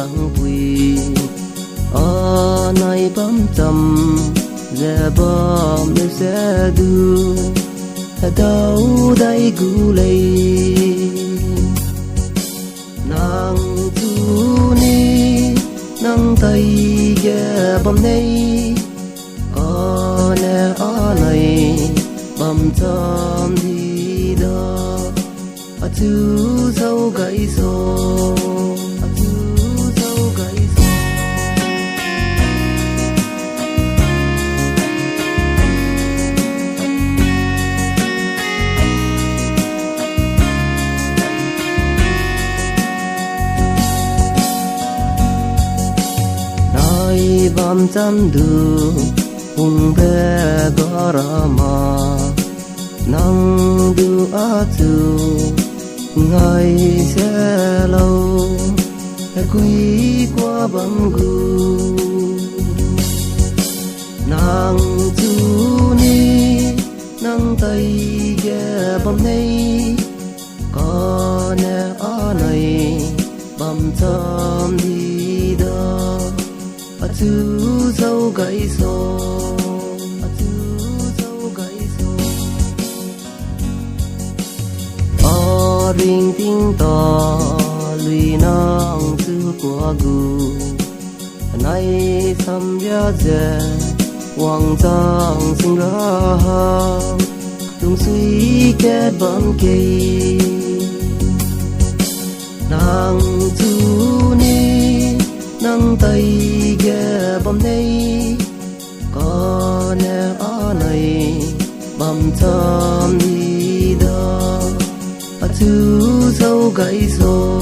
lăng quỳ này bấm chầm giờ bom để sẽ đưa đâu đây gu lây nàng tu ni nang tay giờ bom này có nè ở này bom chầm đi đó chú dâu gãy số bom chăm du hùng bé gorama nang du a chu ngày sẽ lâu quý qua bom gu nàng chu ni nang tay ghé bom này có nè ở này bom chăm đi đó chú dâu gãy số o ring ting to lùi nang chú của gu nay xăm ya dè hoàng giang sinh ra tung suy kết bom kê nàng chú ni nang tay ghé bom này có nè ở này bom chăm đi đó chú dâu gãy số